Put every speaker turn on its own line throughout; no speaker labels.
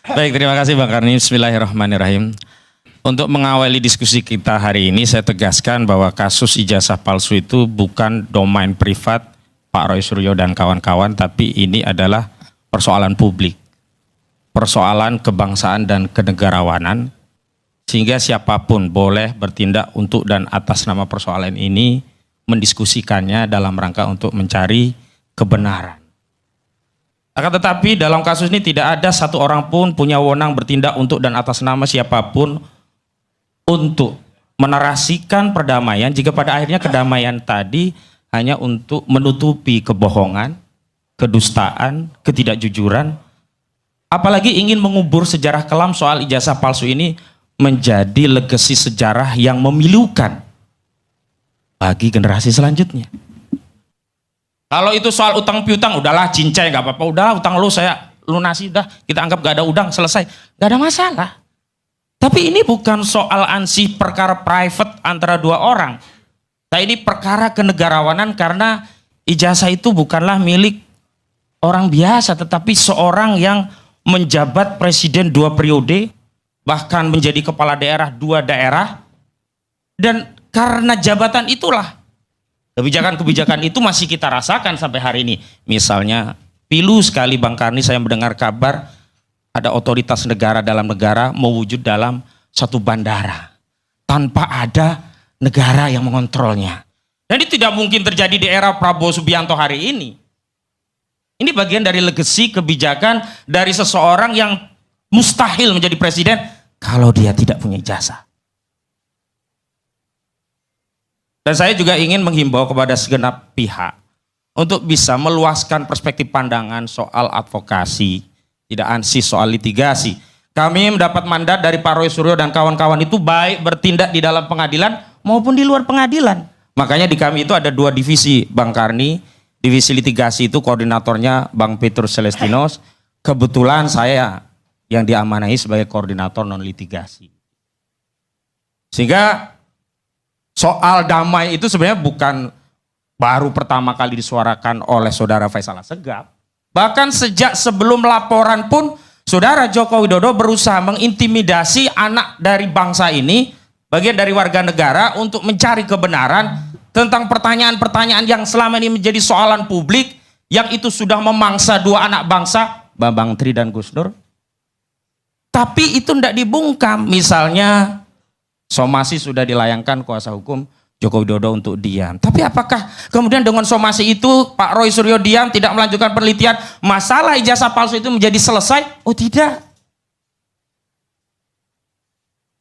Baik, terima kasih Bang Karni. Bismillahirrahmanirrahim. Untuk mengawali diskusi kita hari ini, saya tegaskan bahwa kasus ijazah palsu itu bukan domain privat Pak Roy Suryo dan kawan-kawan, tapi ini adalah persoalan publik, persoalan kebangsaan dan kenegarawanan, sehingga siapapun boleh bertindak untuk dan atas nama persoalan ini, mendiskusikannya dalam rangka untuk mencari kebenaran. Akan tetapi dalam kasus ini tidak ada satu orang pun punya wewenang bertindak untuk dan atas nama siapapun untuk menarasikan perdamaian jika pada akhirnya kedamaian tadi hanya untuk menutupi kebohongan, kedustaan, ketidakjujuran, apalagi ingin mengubur sejarah kelam soal ijazah palsu ini menjadi legasi sejarah yang memilukan bagi generasi selanjutnya. Kalau itu soal utang piutang, udahlah cincai, nggak apa-apa, udah utang lu saya lunasi, udah kita anggap gak ada udang, selesai, nggak ada masalah. Tapi ini bukan soal ansih perkara private antara dua orang. Nah, ini perkara kenegarawanan karena ijazah itu bukanlah milik orang biasa, tetapi seorang yang menjabat presiden 2 periode, bahkan menjadi kepala daerah 2 daerah, dan karena jabatan itulah kebijakan-kebijakan itu masih kita rasakan sampai hari ini. Misalnya, pilu sekali Bang Karni saya mendengar kabar ada otoritas negara dalam negara mewujud dalam satu bandara tanpa ada negara yang mengontrolnya. Dan ini tidak mungkin terjadi di era Prabowo Subianto hari ini. Ini bagian dari legasi kebijakan dari seseorang yang mustahil menjadi presiden kalau dia tidak punya ijazah. Dan saya juga ingin menghimbau kepada segenap pihak untuk bisa meluaskan perspektif pandangan soal advokasi, tidak ansih soal litigasi. Kami mendapat mandat dari Pak Roy Suryo dan kawan-kawan itu baik bertindak di dalam pengadilan maupun di luar pengadilan. Makanya di kami itu ada 2 divisi, Bang Karni. Divisi litigasi itu koordinatornya Bang Petrus Celestinos. Kebetulan saya yang diamanahi sebagai koordinator non litigasi. Sehingga soal damai itu sebenarnya bukan baru pertama kali disuarakan oleh saudara Faisal Assegaf. Bahkan sejak sebelum laporan pun saudara Joko Widodo berusaha mengintimidasi anak dari bangsa ini, bagian dari warga negara, untuk mencari kebenaran tentang pertanyaan-pertanyaan yang selama ini menjadi soalan publik, yang itu sudah memangsa 2 anak bangsa, Bambang Tri dan Gus Dur. Tapi itu tidak dibungkam. Misalnya somasi sudah dilayangkan kuasa hukum Joko Widodo untuk diam. Tapi apakah kemudian dengan somasi itu Pak Roy Suryo diam, tidak melanjutkan penelitian, masalah ijazah palsu itu menjadi selesai? Oh tidak.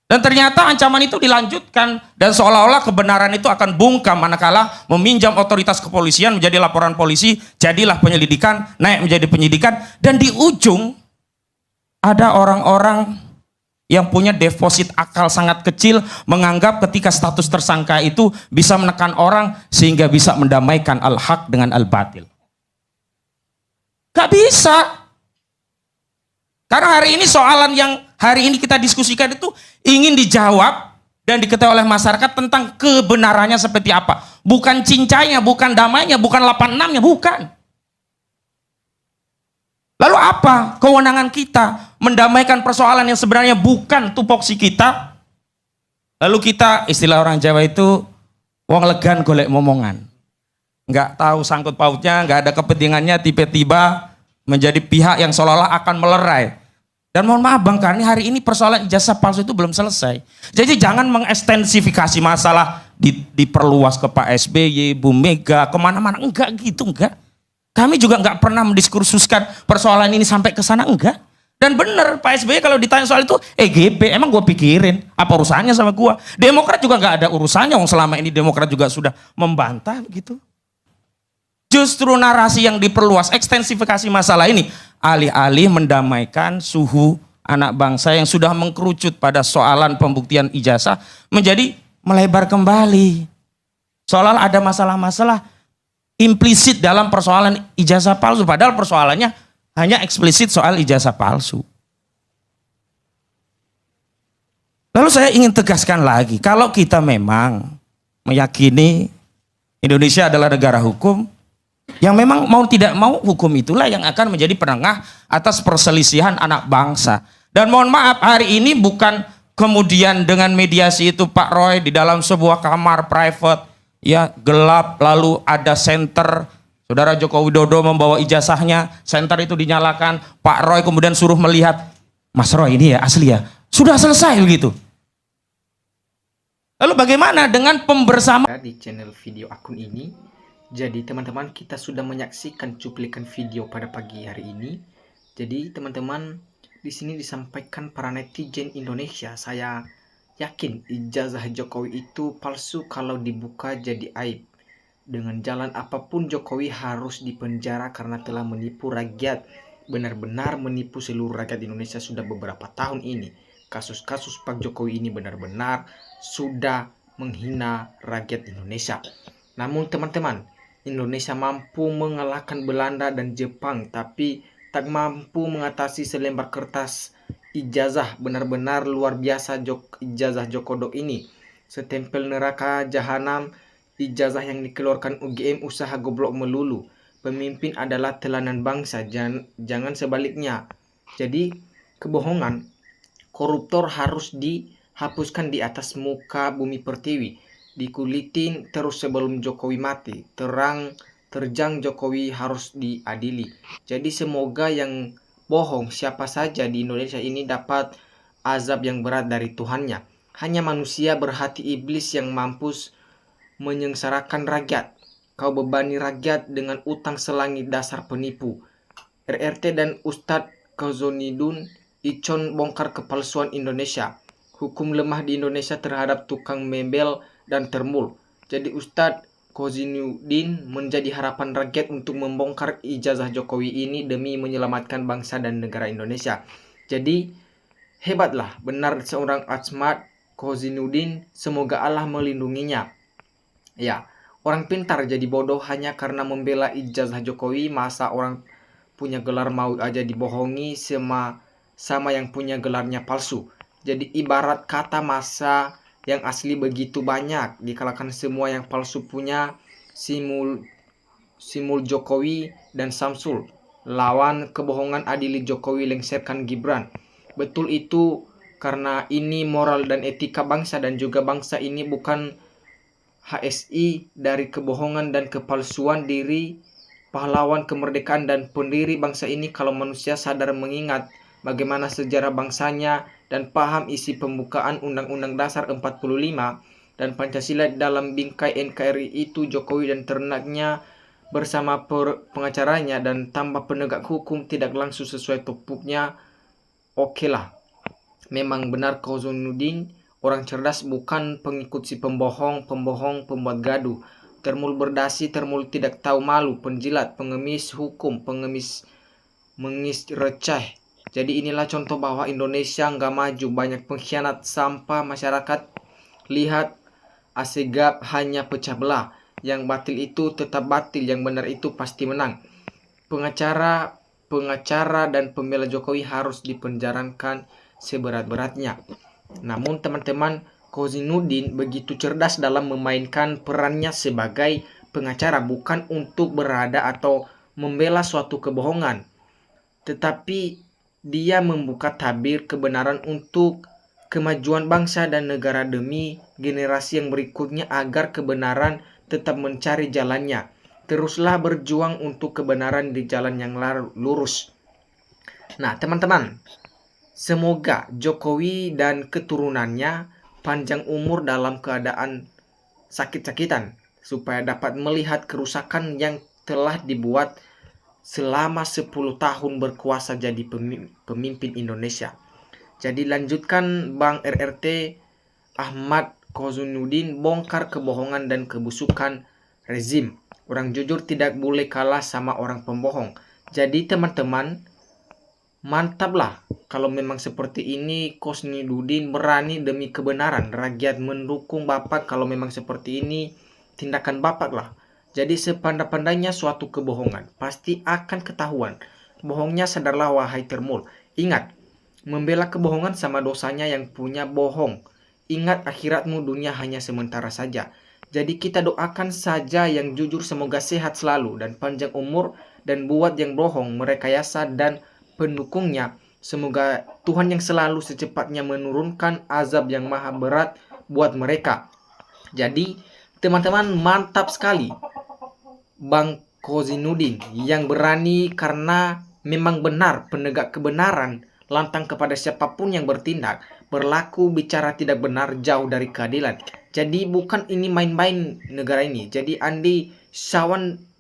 Dan ternyata ancaman itu dilanjutkan dan seolah-olah kebenaran itu akan bungkam manakala meminjam otoritas kepolisian menjadi laporan polisi, jadilah penyelidikan, naik menjadi penyidikan, dan di ujung ada orang-orang yang punya deposit akal sangat kecil menganggap ketika status tersangka itu bisa menekan orang sehingga bisa mendamaikan al-haq dengan al-batil. Gak bisa. Karena hari ini soalan yang hari ini kita diskusikan itu ingin dijawab dan diketahui oleh masyarakat tentang kebenarannya seperti apa. Bukan cincainya, bukan damainya, bukan 86-nya, bukan. Lalu apa kewenangan kita mendamaikan persoalan yang sebenarnya bukan tupoksi kita? Lalu kita, istilah orang Jawa itu, wong legan golek momongan. Nggak tahu sangkut pautnya, nggak ada kepentingannya, tiba-tiba menjadi pihak yang seolah-olah akan melerai. Dan mohon maaf Bang Karni, hari ini persoalan ijazah palsu itu belum selesai. Jadi jangan mengekstensifikasi masalah, diperluas ke Pak SBY, Bu Mega, kemana-mana. Enggak gitu, enggak. Kami juga nggak pernah mendiskursuskan persoalan ini sampai ke sana, enggak. Dan benar Pak SBY kalau ditanya soal itu, EGP, emang gue pikirin apa urusannya sama gue? Demokrat juga nggak ada urusannya, selama ini Demokrat juga sudah membantah begitu. Justru narasi yang diperluas, ekstensifikasi masalah ini, alih-alih mendamaikan suhu anak bangsa yang sudah mengkerucut pada soalan pembuktian ijazah, menjadi melebar kembali. Seolah ada masalah-masalah implisit dalam persoalan ijazah palsu, padahal persoalannya hanya eksplisit soal ijazah palsu. Lalu saya ingin tegaskan lagi, kalau kita memang meyakini Indonesia adalah negara hukum, Yang memang mau tidak mau hukum itulah yang akan menjadi penengah atas perselisihan anak bangsa. Dan mohon maaf, hari ini bukan kemudian dengan mediasi itu Pak Roy di dalam sebuah kamar private ya gelap, lalu ada senter, Saudara Joko Widodo membawa ijazahnya, senter itu dinyalakan, Pak Roy kemudian suruh melihat, Mas Roy ini ya asli ya, sudah selesai begitu. Lalu bagaimana dengan pembersamaan
di channel video akun ini? Jadi teman-teman, kita sudah menyaksikan cuplikan video pada pagi hari ini. Jadi teman-teman, di sini disampaikan para netizen Indonesia, saya yakin ijazah Jokowi itu palsu kalau dibuka jadi aib. Dengan jalan apapun Jokowi harus dipenjara karena telah menipu rakyat. Benar-benar menipu seluruh rakyat Indonesia sudah beberapa tahun ini. Kasus-kasus Pak Jokowi ini benar-benar sudah menghina rakyat Indonesia. Namun teman-teman, Indonesia mampu mengalahkan Belanda dan Jepang, tapi tak mampu mengatasi selembar kertas ijazah benar-benar luar biasa ijazah Jokodok ini. Setempel neraka jahanam, ijazah yang dikeluarkan UGM usaha goblok melulu. Pemimpin adalah telanan bangsa, jangan sebaliknya. Jadi kebohongan, koruptor harus dihapuskan di atas muka bumi pertiwi. Dikulitin terus sebelum Jokowi mati. Terjang Jokowi harus diadili. Jadi semoga yang bohong siapa saja di Indonesia ini dapat azab yang berat dari Tuhannya. Hanya manusia berhati iblis yang mampus menyengsarakan rakyat. Kau bebani rakyat dengan utang selangit, dasar penipu. RRT dan Ustadz Kozonidun Icon bongkar kepalsuan Indonesia. Hukum lemah di Indonesia terhadap tukang mebel dan termul. Jadi Ustadz Kozonidun menjadi harapan rakyat untuk membongkar ijazah Jokowi ini demi menyelamatkan bangsa dan negara Indonesia. Jadi hebatlah benar seorang Ahmad Kozonidun, semoga Allah melindunginya. Ya, orang pintar jadi bodoh hanya karena membela ijazah Jokowi. Masa orang punya gelar mau aja dibohongi sama yang punya gelarnya palsu. Jadi ibarat kata masa yang asli begitu banyak dikalahkan semua yang palsu punya simul Jokowi dan Samsul. Lawan kebohongan adili Jokowi, lengserkan Gibran. Betul itu, karena ini moral dan etika bangsa, dan juga bangsa ini bukan HSI dari kebohongan dan kepalsuan diri pahlawan kemerdekaan dan pendiri bangsa ini. Kalau manusia sadar mengingat bagaimana sejarah bangsanya dan paham isi pembukaan Undang-Undang Dasar 45 dan Pancasila dalam bingkai NKRI itu, Jokowi dan ternaknya bersama pengacaranya dan tambah penegak hukum tidak langsung sesuai topuknya, oke lah. Memang benar Kozonudin orang cerdas, bukan pengikut si pembohong, pembuat gaduh. Termul berdasi, termul tidak tahu malu, penjilat, pengemis hukum, mengis receh. Jadi inilah contoh bahwa Indonesia nggak maju, banyak pengkhianat, sampah masyarakat. Lihat Asegab hanya pecah belah. Yang batil itu tetap batil, yang benar itu pasti menang. Pengacara dan pembela Jokowi harus dipenjarakan seberat-beratnya. Namun teman-teman, Kozonudin begitu cerdas dalam memainkan perannya sebagai pengacara, bukan untuk berada atau membela suatu kebohongan, tetapi dia membuka tabir kebenaran untuk kemajuan bangsa dan negara demi generasi yang berikutnya agar kebenaran tetap mencari jalannya. Teruslah berjuang untuk kebenaran di jalan yang lurus. Nah teman-teman, semoga Jokowi dan keturunannya panjang umur dalam keadaan sakit-sakitan, supaya dapat melihat kerusakan yang telah dibuat selama 10 tahun berkuasa jadi pemimpin Indonesia. Jadi lanjutkan Bang RRT Ahmad Kozonudin, bongkar kebohongan dan kebusukan rezim. Orang jujur tidak boleh kalah sama orang pembohong. Jadi teman-teman, mantaplah kalau memang seperti ini Kozonudin berani demi kebenaran. Rakyat mendukung Bapak kalau memang seperti ini, tindakan Bapak lah. Jadi sepandai-pandainya suatu kebohongan pasti akan ketahuan. Bohongnya sadarlah wahai termul. Ingat, membela kebohongan sama dosanya yang punya bohong. Ingat akhiratmu dunia hanya sementara saja. Jadi kita doakan saja yang jujur semoga sehat selalu dan panjang umur, dan buat yang bohong, merekayasa dan pendukungnya semoga Tuhan yang selalu secepatnya menurunkan azab yang maha berat buat mereka. Jadi teman-teman, mantap sekali Bang Kozinudin yang berani karena memang benar penegak kebenaran, lantang kepada siapapun yang bertindak, berlaku bicara tidak benar, jauh dari keadilan. Jadi bukan ini main-main negara ini. Jadi Andi Sawan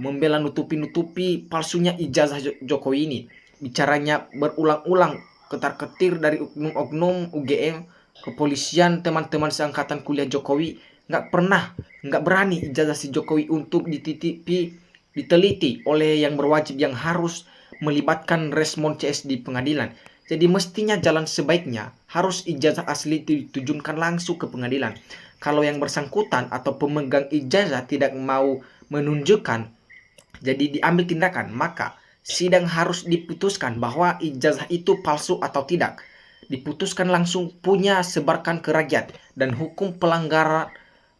membela nutupi palsunya ijazah Jokowi ini. Bicaranya berulang-ulang, ketar-ketir dari oknum-oknum UGM, kepolisian, teman-teman seangkatan kuliah Jokowi, nggak berani ijazah si Jokowi untuk diteliti oleh yang berwajib yang harus melibatkan Resmon CS di pengadilan. Jadi mestinya jalan sebaiknya harus ijazah asli ditujukan langsung ke pengadilan. Kalau yang bersangkutan atau pemegang ijazah tidak mau menunjukkan, jadi diambil tindakan, maka sidang harus diputuskan bahwa ijazah itu palsu atau tidak. Diputuskan langsung, punya sebarkan ke rakyat, dan hukum pelanggaran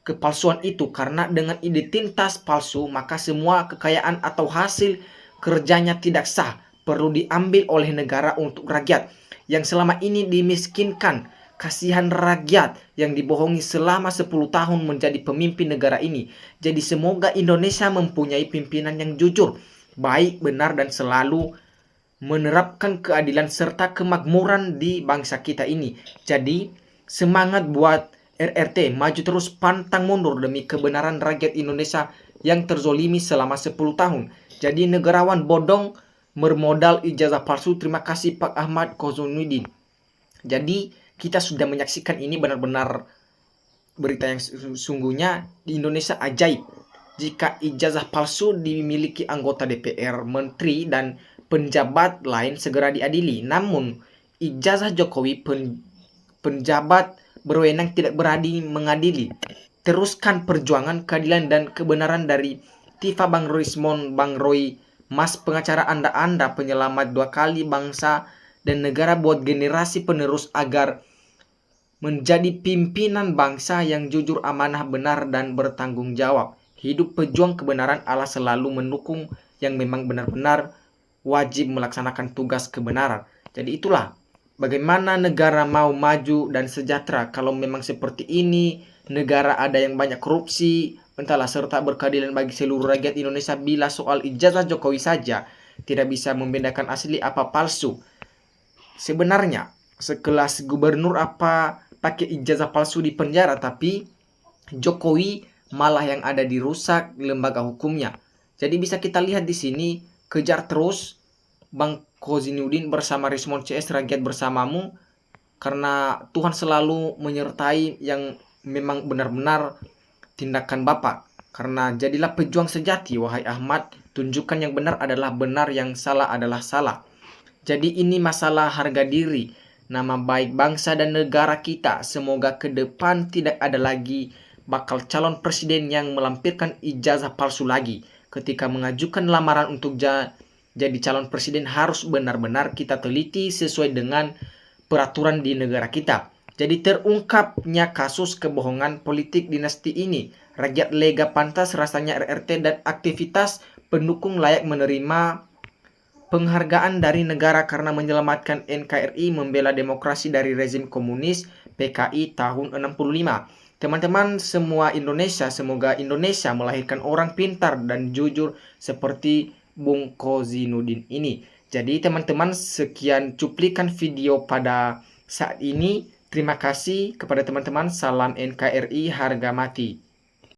kepalsuan itu, karena dengan identitas palsu maka semua kekayaan atau hasil kerjanya tidak sah, perlu diambil oleh negara untuk rakyat yang selama ini dimiskinkan. Kasihan rakyat yang dibohongi selama 10 tahun menjadi pemimpin negara ini. Jadi semoga Indonesia mempunyai pimpinan yang jujur, baik, benar, dan selalu menerapkan keadilan serta kemakmuran di bangsa kita ini. Jadi semangat buat RRT, maju terus pantang mundur demi kebenaran rakyat Indonesia yang terzolimi selama 10 tahun. Jadi negarawan bodong bermodal ijazah palsu. Terima kasih Pak Ahmad Kozinudin. Jadi kita sudah menyaksikan ini benar-benar berita yang sungguhnya di Indonesia ajaib. Jika ijazah palsu dimiliki anggota DPR, menteri, dan penjabat lain segera diadili. Namun ijazah Jokowi, penjabat berwenang, tidak berani mengadili. Teruskan perjuangan keadilan dan kebenaran dari Tifa Bang Rismon, Bang Roy, Mas pengacara Anda penyelamat 2 kali bangsa dan negara buat generasi penerus agar menjadi pimpinan bangsa yang jujur, amanah, benar, dan bertanggung jawab. Hidup pejuang kebenaran, Allah selalu mendukung yang memang benar-benar wajib melaksanakan tugas kebenaran. Jadi itulah bagaimana negara mau maju dan sejahtera kalau memang seperti ini. Negara ada yang banyak korupsi, entahlah, serta berkeadilan bagi seluruh rakyat Indonesia. Bila soal ijazah Jokowi saja tidak bisa membedakan asli apa palsu, sebenarnya sekelas gubernur apa pakai ijazah palsu di penjara, tapi Jokowi malah yang ada dirusak lembaga hukumnya. Jadi bisa kita lihat di sini, kejar terus Bang Kozinudin bersama Rismon CS, rakyat bersamamu, karena Tuhan selalu menyertai yang memang benar-benar tindakan Bapak. Karena jadilah pejuang sejati, wahai Ahmad, tunjukkan yang benar adalah benar, yang salah adalah salah. Jadi ini masalah harga diri, nama baik bangsa dan negara kita. Semoga ke depan tidak ada lagi bakal calon presiden yang melampirkan ijazah palsu lagi. Ketika mengajukan lamaran untuk jadi calon presiden harus benar-benar kita teliti sesuai dengan peraturan di negara kita. Jadi terungkapnya kasus kebohongan politik dinasti ini, rakyat lega pantas rasanya RRT dan aktivitas pendukung layak menerima penghargaan dari negara karena menyelamatkan NKRI, membela demokrasi dari rezim komunis PKI tahun 65. Teman-teman semua Indonesia, semoga Indonesia melahirkan orang pintar dan jujur seperti Bung Kozinudin ini. Jadi teman-teman, sekian cuplikan video pada saat ini. Terima kasih kepada teman-teman. Salam NKRI, harga mati.